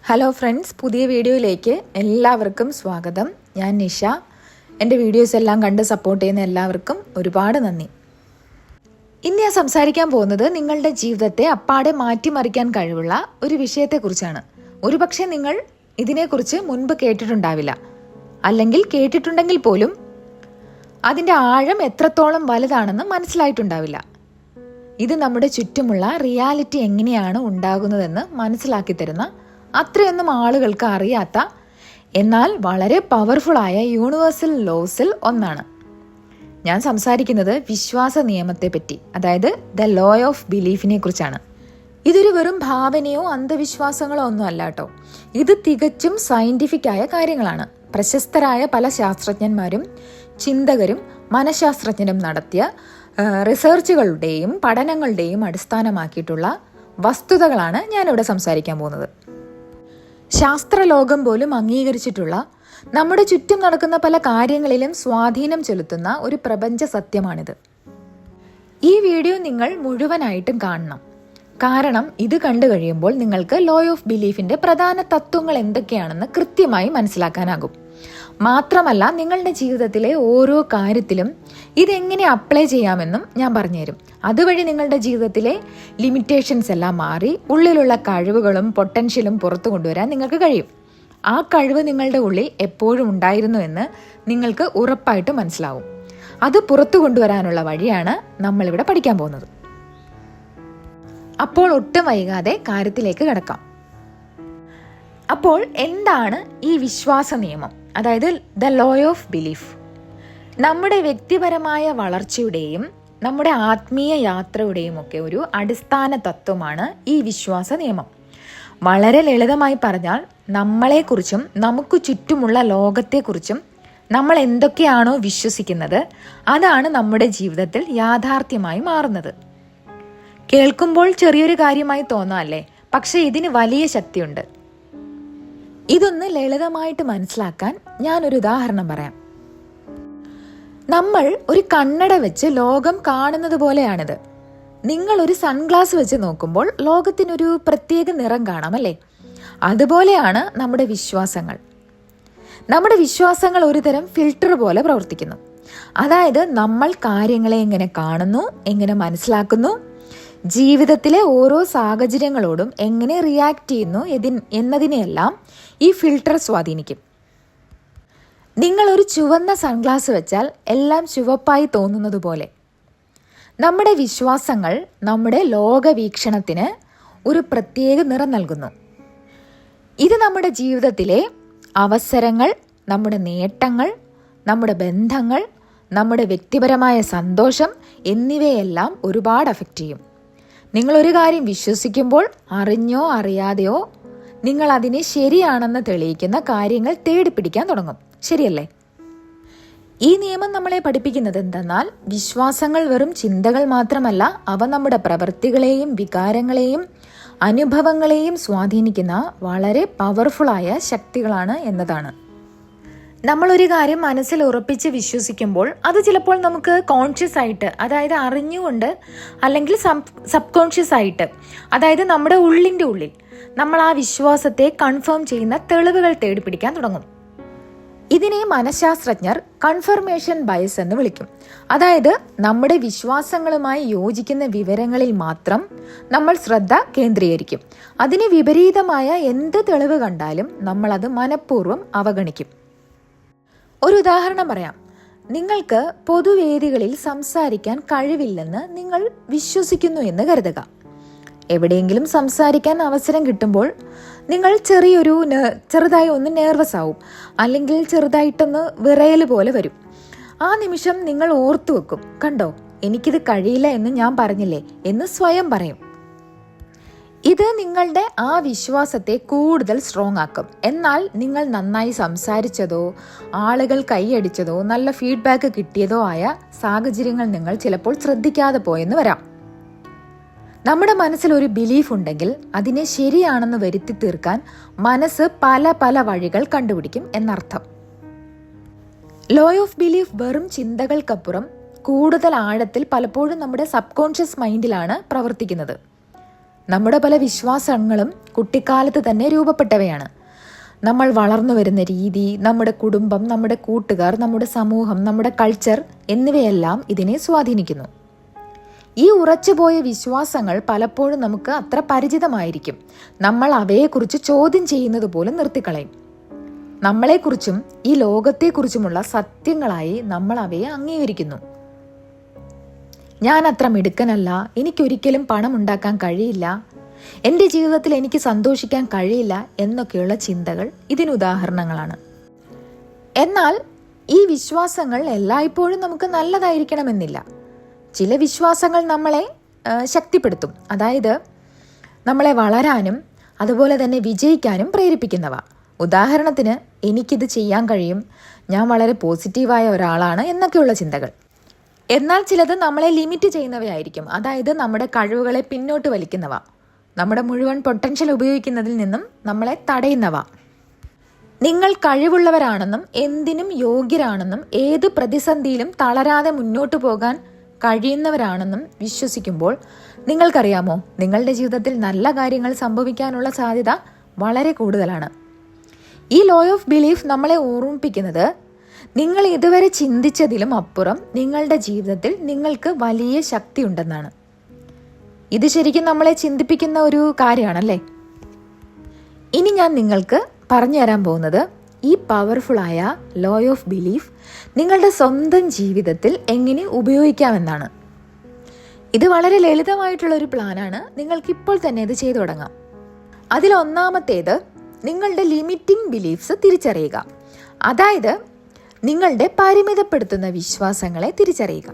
Hello friends, പുതിയ വീഡിയോയിലേക്ക് എല്ലാവർക്കും സ്വാഗതം. ഞാൻ നിഷ. എൻ്റെ വീഡിയോസ് എല്ലാം കണ്ട് സപ്പോർട്ട് ചെയ്യുന്ന എല്ലാവർക്കും ഒരുപാട് നന്ദി. ഇന്ന് ഞാൻ സംസാരിക്കാൻ പോകുന്നത് നിങ്ങളുടെ ജീവിതത്തെ അപ്പാടെ മാറ്റിമറിക്കാൻ കഴിവുള്ള ഒരു വിഷയത്തെക്കുറിച്ചാണ്. ഒരുപക്ഷെ നിങ്ങൾ ഇതിനെക്കുറിച്ച് മുൻപ് കേട്ടിട്ടുണ്ടാവില്ല, അല്ലെങ്കിൽ കേട്ടിട്ടുണ്ടെങ്കിൽ പോലും അതിൻ്റെ ആഴം എത്രത്തോളം വലുതാണെന്ന് മനസ്സിലായിട്ടുണ്ടാവില്ല. ഇത് നമ്മുടെ ചുറ്റുമുള്ള റിയാലിറ്റി എങ്ങനെയാണ് ഉണ്ടാകുന്നതെന്ന് മനസ്സിലാക്കി തരുന്ന, അത്രയൊന്നും ആളുകൾക്ക് അറിയാത്ത, എന്നാൽ വളരെ പവർഫുള്ളായ യൂണിവേഴ്സൽ ലോസിൽ ഒന്നാണ്. ഞാൻ സംസാരിക്കുന്നത് വിശ്വാസ നിയമത്തെ പറ്റി, അതായത് ദ ലോ ഓഫ് ബിലീഫിനെ കുറിച്ചാണ്. ഇതൊരു വെറും ഭാവനയോ അന്ധവിശ്വാസങ്ങളോ ഒന്നും അല്ല കേട്ടോ. ഇത് തികച്ചും സയന്റിഫിക് ആയ കാര്യങ്ങളാണ്. പ്രശസ്തരായ പല ശാസ്ത്രജ്ഞന്മാരും ചിന്തകരും മനഃശാസ്ത്രജ്ഞരും നടത്തിയ റിസർച്ചുകളുടെയും പഠനങ്ങളുടെയും അടിസ്ഥാനമാക്കിയിട്ടുള്ള വസ്തുതകളാണ് ഞാനിവിടെ സംസാരിക്കാൻ പോകുന്നത്. ശാസ്ത്രലോകം പോലും അംഗീകരിച്ചിട്ടുള്ള, നമ്മുടെ ചുറ്റും നടക്കുന്ന പല കാര്യങ്ങളിലും സ്വാധീനം ചെലുത്തുന്ന ഒരു പ്രപഞ്ച സത്യമാണിത്. ഈ വീഡിയോ നിങ്ങൾ മുഴുവനായിട്ടും കാണണം. കാരണം ഇത് കണ്ടു കഴിയുമ്പോൾ നിങ്ങൾക്ക് ലോ ഓഫ് ബിലീഫിന്റെ പ്രധാന തത്വങ്ങൾ എന്തൊക്കെയാണെന്ന് കൃത്യമായി മനസ്സിലാക്കാനാകും. മാത്രമല്ല, നിങ്ങളുടെ ജീവിതത്തിലെ ഓരോ കാര്യത്തിലും ഇതെങ്ങനെ അപ്ലൈ ചെയ്യാമെന്നും ഞാൻ പറഞ്ഞുതരും. അതുവഴി നിങ്ങളുടെ ജീവിതത്തിലെ ലിമിറ്റേഷൻസ് എല്ലാം മാറി ഉള്ളിലുള്ള കഴിവുകളും പൊട്ടൻഷ്യലും പുറത്തു കൊണ്ടുവരാൻ നിങ്ങൾക്ക് കഴിയും. ആ കഴിവ് നിങ്ങളുടെ ഉള്ളിൽ എപ്പോഴും ഉണ്ടായിരുന്നു എന്ന് നിങ്ങൾക്ക് ഉറപ്പായിട്ട് മനസ്സിലാവും. അത് പുറത്തു കൊണ്ടുവരാനുള്ള വഴിയാണ് നമ്മളിവിടെ പഠിക്കാൻ പോകുന്നത്. അപ്പോൾ ഒട്ടും വൈകാതെ കാര്യത്തിലേക്ക് കിടക്കാം. അപ്പോൾ എന്താണ് ഈ വിശ്വാസ നിയമം, അതായത് ദ ലോ ഓഫ് ബിലീഫ്? നമ്മുടെ വ്യക്തിപരമായ വളർച്ചയുടെയും നമ്മുടെ ആത്മീയ യാത്രയുടെയും ഒക്കെ ഒരു അടിസ്ഥാന തത്വമാണ് ഈ വിശ്വാസ നിയമം. വളരെ ലളിതമായി പറഞ്ഞാൽ, നമ്മളെക്കുറിച്ചും നമുക്ക് ചുറ്റുമുള്ള ലോകത്തെക്കുറിച്ചും നമ്മൾ എന്തൊക്കെയാണോ വിശ്വസിക്കുന്നത്, അതാണ് നമ്മുടെ ജീവിതത്തിൽ യാഥാർത്ഥ്യമായി മാറുന്നത്. കേൾക്കുമ്പോൾ ചെറിയൊരു കാര്യമായി തോന്നാല്ലേ, പക്ഷെ ഇതിന് വലിയ ശക്തിയുണ്ട്. ഇതൊന്ന് ലളിതമായിട്ട് മനസ്സിലാക്കാൻ ഞാനൊരു ഉദാഹരണം പറയാം. നമ്മൾ ഒരു കണ്ണട വെച്ച് ലോകം കാണുന്നത് പോലെയാണിത്. നിങ്ങൾ ഒരു സൺഗ്ലാസ് വെച്ച് നോക്കുമ്പോൾ ലോകത്തിനൊരു പ്രത്യേക നിറം കാണാം, അല്ലേ? അതുപോലെയാണ് നമ്മുടെ വിശ്വാസങ്ങൾ. നമ്മുടെ വിശ്വാസങ്ങൾ ഒരു തരം ഫിൽട്ടർ പോലെ പ്രവർത്തിക്കുന്നു. അതായത് നമ്മൾ കാര്യങ്ങളെ എങ്ങനെ കാണുന്നു, എങ്ങനെ മനസ്സിലാക്കുന്നു, ജീവിതത്തിലെ ഓരോ സാഹചര്യങ്ങളോടും എങ്ങനെ റിയാക്ട് ചെയ്യുന്നു എന്നതിനെയെല്ലാം ഈ ഫിൽട്ടർ സ്വാധീനിക്കും. നിങ്ങൾ ഒരു ചുവന്ന സൺഗ്ലാസ് വെച്ചാൽ എല്ലാം ചുവപ്പായി തോന്നുന്നത് പോലെ നമ്മുടെ വിശ്വാസങ്ങൾ നമ്മുടെ ലോകവീക്ഷണത്തിന് ഒരു പ്രത്യേക നിറം നൽകുന്നു. ഇത് നമ്മുടെ ജീവിതത്തിലെ അവസരങ്ങൾ, നമ്മുടെ നേട്ടങ്ങൾ, നമ്മുടെ ബന്ധങ്ങൾ, നമ്മുടെ വ്യക്തിപരമായ സന്തോഷം എന്നിവയെല്ലാം ഒരുപാട് അഫക്റ്റ് ചെയ്യും. നിങ്ങളൊരു കാര്യം വിശ്വസിക്കുമ്പോൾ അറിഞ്ഞോ അറിയാതെയോ നിങ്ങൾ അതിനെ ശരിയാണെന്ന് തെളിയിക്കുന്ന കാര്യങ്ങൾ തേടിപ്പിടിക്കാൻ തുടങ്ങും. ശരിയല്ലേ? ഈ നിയമം നമ്മളെ പഠിപ്പിക്കുന്നത് എന്തെന്നാൽ, വിശ്വാസങ്ങൾ വെറും ചിന്തകൾ മാത്രമല്ല, അവ നമ്മുടെ പ്രവൃത്തികളെയും വികാരങ്ങളെയും അനുഭവങ്ങളെയും സ്വാധീനിക്കുന്ന വളരെ പവർഫുള്ളായ ശക്തികളാണ് എന്നതാണ്. നമ്മളൊരു കാര്യം മനസ്സിൽ ഉറപ്പിച്ച് വിശ്വസിക്കുമ്പോൾ അത് ചിലപ്പോൾ നമുക്ക് കോൺഷ്യസ് ആയിട്ട്, അതായത് അറിഞ്ഞുകൊണ്ട്, അല്ലെങ്കിൽ സബ് കോൺഷ്യസ് ആയിട്ട്, അതായത് നമ്മുടെ ഉള്ളിൻ്റെ ഉള്ളിൽ നമ്മൾ ആ വിശ്വാസത്തെ കൺഫേം ചെയ്യുന്ന തെളിവുകൾ തേടിപ്പിടിക്കാൻ തുടങ്ങും. ഇതിനെ മനഃശാസ്ത്രജ്ഞർ കൺഫർമേഷൻ ബയസ് എന്ന് വിളിക്കും. അതായത് നമ്മുടെ വിശ്വാസങ്ങളുമായി യോജിക്കുന്ന വിവരങ്ങളിൽ മാത്രം നമ്മൾ ശ്രദ്ധ കേന്ദ്രീകരിക്കും. അതിന് വിപരീതമായ എന്ത് തെളിവ് കണ്ടാലും നമ്മൾ അത് മനഃപൂർവ്വം അവഗണിക്കും. ഒരു ഉദാഹരണം പറയാം. നിങ്ങൾക്ക് പൊതുവേദികളിൽ സംസാരിക്കാൻ കഴിവില്ലെന്ന് നിങ്ങൾ വിശ്വസിക്കുന്നു എന്ന് കരുതുക. എവിടെയെങ്കിലും സംസാരിക്കാൻ അവസരം കിട്ടുമ്പോൾ നിങ്ങൾ ചെറുതായി ഒന്ന് നെർവസ് ആവും, അല്ലെങ്കിൽ ചെറുതായിട്ടൊന്ന് വിറയൽ പോലെ വരും. ആ നിമിഷം നിങ്ങൾ ഓർത്തു വെക്കും, കണ്ടോ, എനിക്കിത് കഴിയില്ല എന്ന് ഞാൻ പറഞ്ഞില്ലേ എന്ന് സ്വയം പറയും. ഇത് നിങ്ങളുടെ ആ വിശ്വാസത്തെ കൂടുതൽ സ്ട്രോങ് ആക്കും. എന്നാൽ നിങ്ങൾ നന്നായി സംസാരിച്ചതോ ആളുകൾ കൈയടിച്ചതോ നല്ല ഫീഡ്ബാക്ക് കിട്ടിയതോ ആയ സാഹചര്യങ്ങൾ നിങ്ങൾ ചിലപ്പോൾ ശ്രദ്ധിക്കാതെ പോയെന്ന് വരാം. നമ്മുടെ മനസ്സിൽ ഒരു ബിലീഫ് ഉണ്ടെങ്കിൽ അതിനെ ശരിയാണെന്ന് വരുത്തി തീർക്കാൻ മനസ്സ് പല പല വഴികൾ കണ്ടുപിടിക്കും എന്നർത്ഥം. ലോ ഓഫ് ബിലീഫ് വെറും ചിന്തകൾക്കപ്പുറം കൂടുതൽ ആഴത്തിൽ പലപ്പോഴും നമ്മുടെ സബ് കോൺഷ്യസ് മൈൻഡിലാണ് പ്രവർത്തിക്കുന്നത്. നമ്മുടെ പല വിശ്വാസങ്ങളും കുട്ടിക്കാലത്ത് തന്നെ രൂപപ്പെട്ടവയാണ്. നമ്മൾ വളർന്നു വരുന്ന രീതി, നമ്മുടെ കുടുംബം, നമ്മുടെ കൂട്ടുകാർ, നമ്മുടെ സമൂഹം, നമ്മുടെ കൾച്ചർ എന്നിവയെല്ലാം ഇതിനെ സ്വാധീനിക്കുന്നു. ഈ ഉറച്ചുപോയ വിശ്വാസങ്ങൾ പലപ്പോഴും നമുക്ക് അത്ര പരിചിതമായിരിക്കും. നമ്മൾ അവയെക്കുറിച്ച് ചോദ്യം ചെയ്യുന്നത് പോലും നിർത്തിക്കളയും. നമ്മളെക്കുറിച്ചും ഈ ലോകത്തെക്കുറിച്ചുമുള്ള സത്യങ്ങളായി നമ്മൾ അവയെ അംഗീകരിക്കുന്നു. ഞാൻ അത്ര മിടുക്കനല്ല, എനിക്കൊരിക്കലും പണം ഉണ്ടാക്കാൻ കഴിയില്ല, എൻ്റെ ജീവിതത്തിൽ എനിക്ക് സന്തോഷിക്കാൻ കഴിയില്ല എന്നൊക്കെയുള്ള ചിന്തകൾ ഇതിനുദാഹരണങ്ങളാണ്. എന്നാൽ ഈ വിശ്വാസങ്ങൾ എല്ലായ്പ്പോഴും നമുക്ക് നല്ലതായിരിക്കണമെന്നില്ല. ചില വിശ്വാസങ്ങൾ നമ്മളെ ശക്തിപ്പെടുത്തും, അതായത് നമ്മളെ വളരാനും അതുപോലെ തന്നെ വിജയിക്കാനും പ്രേരിപ്പിക്കുന്നവ. ഉദാഹരണത്തിന്, എനിക്കിത് ചെയ്യാൻ കഴിയും, ഞാൻ വളരെ പോസിറ്റീവായ ഒരാളാണ് എന്നൊക്കെയുള്ള ചിന്തകൾ. എന്നാൽ ചിലത് നമ്മളെ ലിമിറ്റ് ചെയ്യുന്നവയായിരിക്കും, അതായത് നമ്മുടെ കഴിവുകളെ പിന്നോട്ട് വലിക്കുന്നവ, നമ്മുടെ മുഴുവൻ പൊട്ടൻഷ്യൽ ഉപയോഗിക്കുന്നതിൽ നിന്നും നമ്മളെ തടയുന്നവ. നിങ്ങൾ കഴിവുള്ളവരാണെന്നും എന്തിനും യോഗ്യരാണെന്നും ഏത് പ്രതിസന്ധിയിലും തളരാതെ മുന്നോട്ട് പോകാൻ കഴിയുന്നവരാണെന്നും വിശ്വസിക്കുമ്പോൾ നിങ്ങൾക്കറിയാമോ, നിങ്ങളുടെ ജീവിതത്തിൽ നല്ല കാര്യങ്ങൾ സംഭവിക്കാനുള്ള സാധ്യത വളരെ കൂടുതലാണ്. ഈ ലോ ഓഫ് ബിലീഫ് നമ്മളെ ഓർമ്മിപ്പിക്കുന്നത് നിങ്ങൾ ഇതുവരെ ചിന്തിച്ചതിലും അപ്പുറം നിങ്ങളുടെ ജീവിതത്തിൽ നിങ്ങൾക്ക് വലിയ ശക്തി ഉണ്ടെന്നാണ്. ഇത് ശരിക്കും നമ്മളെ ചിന്തിപ്പിക്കുന്ന ഒരു കാര്യമാണല്ലേ. ഇനി ഞാൻ നിങ്ങൾക്ക് പറഞ്ഞു തരാൻ പോകുന്നത് ഈ പവർഫുള്ളായ ലോ ഓഫ് ബിലീഫ് നിങ്ങളുടെ സ്വന്തം ജീവിതത്തിൽ എങ്ങനെ ഉപയോഗിക്കാമെന്നാണ്. ഇത് വളരെ ലളിതമായിട്ടുള്ളൊരു പ്ലാനാണ്. നിങ്ങൾക്ക് ഇപ്പോൾ തന്നെ ഇത് ചെയ്തു തുടങ്ങാം. അതിലൊന്നാമത്തേത്, നിങ്ങളുടെ ലിമിറ്റിംഗ് ബിലീഫ്സ് തിരിച്ചറിയുക. അതായത് നിങ്ങളുടെ പരിമിതപ്പെടുത്തുന്ന വിശ്വാസങ്ങളെ തിരിച്ചറിയുക.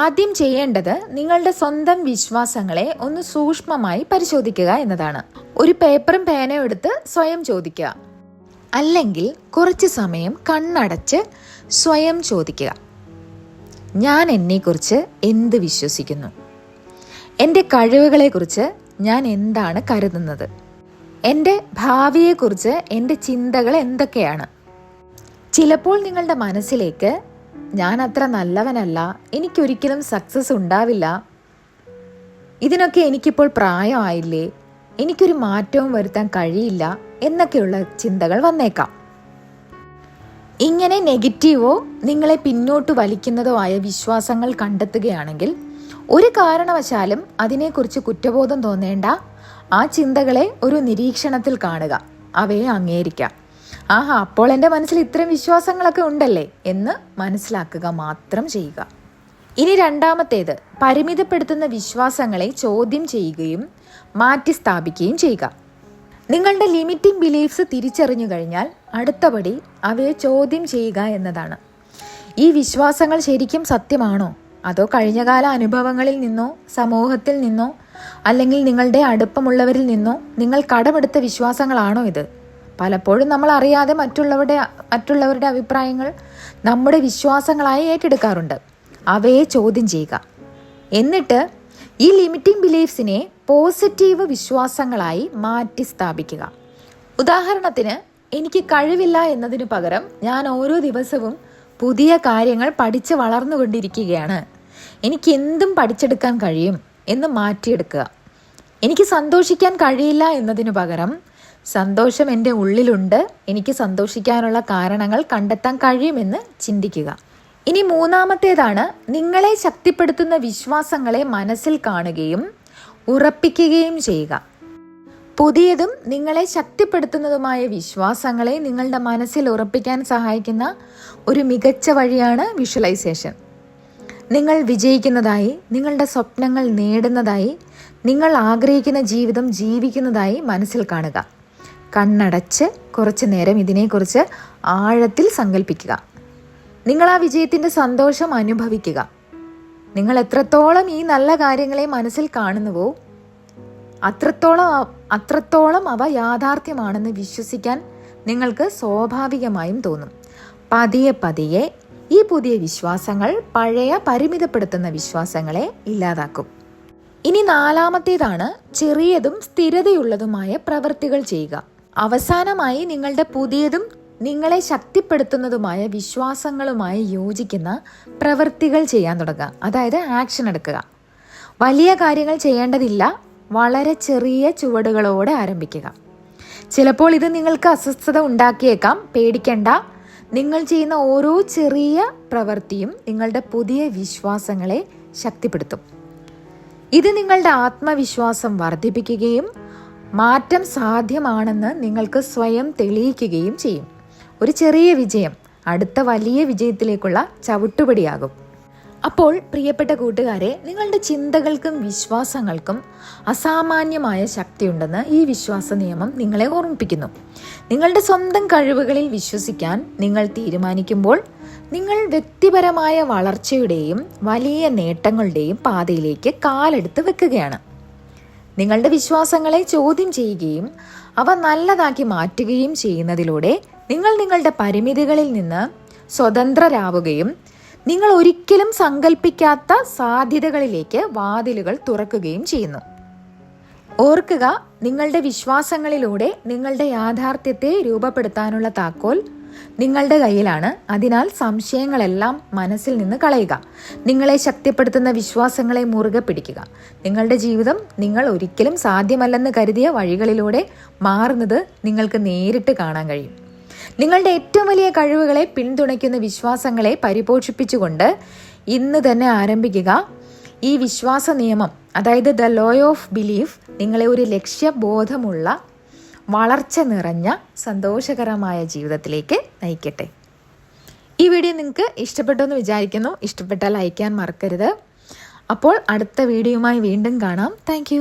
ആദ്യം ചെയ്യേണ്ടത് നിങ്ങളുടെ സ്വന്തം വിശ്വാസങ്ങളെ ഒന്ന് സൂക്ഷ്മമായി പരിശോധിക്കുക എന്നതാണ്. ഒരു പേപ്പറും പേനയും എടുത്ത് സ്വയം ചോദിക്കുക, അല്ലെങ്കിൽ കുറച്ച് സമയം കണ്ണടച്ച് സ്വയം ചോദിക്കുക, ഞാൻ എന്നെക്കുറിച്ച് എന്ത് വിശ്വസിക്കുന്നു? എൻ്റെ കഴിവുകളെക്കുറിച്ച് ഞാൻ എന്താണ് കരുതുന്നത്? എൻ്റെ ഭാവിയെക്കുറിച്ച് എൻ്റെ ചിന്തകൾ എന്തൊക്കെയാണ്? ചിലപ്പോൾ നിങ്ങളുടെ മനസ്സിലേക്ക് ഞാൻ അത്ര നല്ലവനല്ല, എനിക്കൊരിക്കലും സക്സസ് ഉണ്ടാവില്ല, ഇതിനൊക്കെ എനിക്കിപ്പോൾ പ്രായമായില്ലേ, എനിക്കൊരു മാറ്റവും വരുത്താൻ കഴിയില്ല എന്നൊക്കെയുള്ള ചിന്തകൾ വന്നേക്കാം. ഇങ്ങനെ നെഗറ്റീവോ നിങ്ങളെ പിന്നോട്ട് വലിക്കുന്നതോ ആയ വിശ്വാസങ്ങൾ കണ്ടെത്തുകയാണെങ്കിൽ ഒരു കാരണവശാലും അതിനെക്കുറിച്ച് കുറ്റബോധം തോന്നേണ്ട. ആ ചിന്തകളെ ഒരു നിരീക്ഷണത്തിൽ കാണുക, അവയെ അംഗീകരിക്കാം. അപ്പോൾ എൻ്റെ മനസ്സിൽ ഇത്തരം വിശ്വാസങ്ങളൊക്കെ ഉണ്ടല്ലേ എന്ന് മനസ്സിലാക്കുക മാത്രം ചെയ്യുക. ഇനി രണ്ടാമത്തേത്, പരിമിതപ്പെടുത്തുന്ന വിശ്വാസങ്ങളെ ചോദ്യം ചെയ്യുകയും മാറ്റി സ്ഥാപിക്കുകയും ചെയ്യുക. നിങ്ങളുടെ ലിമിറ്റിംഗ് ബിലീഫ്സ് തിരിച്ചറിഞ്ഞു കഴിഞ്ഞാൽ അടുത്തപടി അവയെ ചോദ്യം ചെയ്യുക എന്നതാണ്. ഈ വിശ്വാസങ്ങൾ ശരിക്കും സത്യമാണോ? അതോ കഴിഞ്ഞകാല അനുഭവങ്ങളിൽ നിന്നോ സമൂഹത്തിൽ നിന്നോ അല്ലെങ്കിൽ നിങ്ങളുടെ അടുപ്പമുള്ളവരിൽ നിന്നോ നിങ്ങൾ കടമെടുത്ത വിശ്വാസങ്ങളാണോ ഇത്? പലപ്പോഴും നമ്മൾ അറിയാതെ മറ്റുള്ളവരുടെ അഭിപ്രായങ്ങൾ നമ്മുടെ വിശ്വാസങ്ങളായി ഏറ്റെടുക്കാറുണ്ട്. അവയെ ചോദ്യം ചെയ്യുക. എന്നിട്ട് ഈ ലിമിറ്റിംഗ് ബിലീഫ്സിനെ പോസിറ്റീവ് വിശ്വാസങ്ങളായി മാറ്റി സ്ഥാപിക്കുക. ഉദാഹരണത്തിന്, എനിക്ക് കഴിവില്ല എന്നതിനു പകരം ഞാൻ ഓരോ ദിവസവും പുതിയ കാര്യങ്ങൾ പഠിച്ച് വളർന്നുകൊണ്ടിരിക്കുകയാണ്, എനിക്ക് എന്തും പഠിച്ചെടുക്കാൻ കഴിയും എന്ന് മാറ്റിയെടുക്കുക. എനിക്ക് സന്തോഷിക്കാൻ കഴിയില്ല എന്നതിനു പകരം സന്തോഷം എൻ്റെ ഉള്ളിലുണ്ട്, എനിക്ക് സന്തോഷിക്കാനുള്ള കാരണങ്ങൾ കണ്ടെത്താൻ കഴിയുമെന്ന് ചിന്തിക്കുക. ഇനി മൂന്നാമത്തേതാണ്, നിങ്ങളെ ശക്തിപ്പെടുത്തുന്ന വിശ്വാസങ്ങളെ മനസ്സിൽ കാണുകയും ഉറപ്പിക്കുകയും ചെയ്യുക. പുതിയതും നിങ്ങളെ ശക്തിപ്പെടുത്തുന്നതുമായ വിശ്വാസങ്ങളെ നിങ്ങളുടെ മനസ്സിൽ ഉറപ്പിക്കാൻ സഹായിക്കുന്ന ഒരു മികച്ച വഴിയാണ് വിഷ്വലൈസേഷൻ. നിങ്ങൾ വിജയിക്കുന്നതായി, നിങ്ങളുടെ സ്വപ്നങ്ങൾ നേടുന്നതായി, നിങ്ങൾ ആഗ്രഹിക്കുന്ന ജീവിതം ജീവിക്കുന്നതായി മനസ്സിൽ കാണുക. കണ്ണടച്ച് കുറച്ചു നേരം ഇതിനെക്കുറിച്ച് ആഴത്തിൽ സങ്കല്പിക്കുക. നിങ്ങൾ ആ വിജയത്തിൻ്റെ സന്തോഷം അനുഭവിക്കുക. നിങ്ങൾ എത്രത്തോളം ഈ നല്ല കാര്യങ്ങളെ മനസ്സിൽ കാണുന്നുവോ അത്രത്തോളം അവ യാഥാർത്ഥ്യമാണെന്ന് വിശ്വസിക്കാൻ നിങ്ങൾക്ക് സ്വാഭാവികമായും തോന്നും. പതിയെ പതിയെ ഈ പുതിയ വിശ്വാസങ്ങൾ പഴയ പരിമിതപ്പെടുത്തുന്ന വിശ്വാസങ്ങളെ ഇല്ലാതാക്കും. ഇനി നാലാമത്തേതാണ്, ചെറിയതും സ്ഥിരതയുള്ളതുമായ പ്രവൃത്തികൾ ചെയ്യുക. അവസാനമായി നിങ്ങളുടെ പുതിയതും നിങ്ങളെ ശക്തിപ്പെടുത്തുന്നതുമായ വിശ്വാസങ്ങളുമായി യോജിക്കുന്ന പ്രവൃത്തികൾ ചെയ്യാൻ തുടങ്ങുക. അതായത് ആക്ഷൻ എടുക്കുക. വലിയ കാര്യങ്ങൾ ചെയ്യേണ്ടതില്ല, വളരെ ചെറിയ ചുവടുകളോടെ ആരംഭിക്കുക. ചിലപ്പോൾ ഇത് നിങ്ങൾക്ക് അസ്വസ്ഥത ഉണ്ടാക്കിയേക്കാം. പേടിക്കണ്ട. നിങ്ങൾ ചെയ്യുന്ന ഓരോ ചെറിയ പ്രവൃത്തിയും നിങ്ങളുടെ പുതിയ വിശ്വാസങ്ങളെ ശക്തിപ്പെടുത്തും. ഇത് നിങ്ങളുടെ ആത്മവിശ്വാസം വർദ്ധിപ്പിക്കുകയും മാറ്റം സാധ്യമാണെന്ന് നിങ്ങൾക്ക് സ്വയം തെളിയിക്കുകയും ചെയ്യും. ഒരു ചെറിയ വിജയം അടുത്ത വലിയ വിജയത്തിലേക്കുള്ള ചവിട്ടുപടിയാകും. അപ്പോൾ പ്രിയപ്പെട്ട കൂട്ടുകാരെ, നിങ്ങളുടെ ചിന്തകൾക്കും വിശ്വാസങ്ങൾക്കും അസാമാന്യമായ ശക്തിയുണ്ടെന്ന് ഈ വിശ്വാസ നിയമം നിങ്ങളെ ഓർമ്മിപ്പിക്കുന്നു. നിങ്ങളുടെ സ്വന്തം കഴിവുകളിൽ വിശ്വസിക്കാൻ നിങ്ങൾ തീരുമാനിക്കുമ്പോൾ നിങ്ങൾ വ്യക്തിപരമായ വളർച്ചയുടെയും വലിയ നേട്ടങ്ങളുടെയും പാതയിലേക്ക് കാലെടുത്ത് വെക്കുകയാണ്. നിങ്ങളുടെ വിശ്വാസങ്ങളെ ചോദ്യം ചെയ്യുകയും അവ നല്ലതാക്കി മാറ്റുകയും ചെയ്യുന്നതിലൂടെ നിങ്ങൾ നിങ്ങളുടെ പരിമിതികളിൽ നിന്ന് സ്വതന്ത്രരാവുകയും നിങ്ങൾ ഒരിക്കലും സങ്കല്പിക്കാത്ത സാധ്യതകളിലേക്ക് വാതിലുകൾ തുറക്കുകയും ചെയ്യുന്നു. ഓർക്കുക, നിങ്ങളുടെ വിശ്വാസങ്ങളിലൂടെ നിങ്ങളുടെ യാഥാർത്ഥ്യത്തെ രൂപപ്പെടുത്താനുള്ള താക്കോൽ നിങ്ങളുടെ കയ്യിലാണ്. അതിനാൽ സംശയങ്ങളെല്ലാം മനസ്സിൽ നിന്ന് കളയുക. നിങ്ങളെ ശക്തിപ്പെടുത്തുന്ന വിശ്വാസങ്ങളെ മുറുകെ പിടിക്കുക. നിങ്ങളുടെ ജീവിതം നിങ്ങൾ ഒരിക്കലും സാധ്യമല്ലെന്ന് കരുതിയ വഴികളിലൂടെ മാറുന്നത് നിങ്ങൾക്ക് നേരിട്ട് കാണാൻ കഴിയും. നിങ്ങളുടെ ഏറ്റവും വലിയ കഴിവുകളെ പിന്തുണയ്ക്കുന്ന വിശ്വാസങ്ങളെ പരിപോഷിപ്പിച്ചുകൊണ്ട് ഇന്ന് തന്നെ ആരംഭിക്കുക. ഈ വിശ്വാസ നിയമം, അതായത് ദ ലോ ഓഫ് ബിലീഫ്, നിങ്ങളെ ഒരു ലക്ഷ്യബോധമുള്ള വളർച്ച നിറഞ്ഞ സന്തോഷകരമായ ജീവിതത്തിലേക്ക് നയിക്കട്ടെ. ഈ വീഡിയോ നിങ്ങൾക്ക് ഇഷ്ടപ്പെട്ടു എന്ന് വിചാരിക്കുന്നു. ഇഷ്ടപ്പെട്ടാൽ ലൈക്ക് ചെയ്യാൻ മറക്കരുത്. അപ്പോൾ അടുത്ത വീഡിയോയുമായി വീണ്ടും കാണാം. താങ്ക്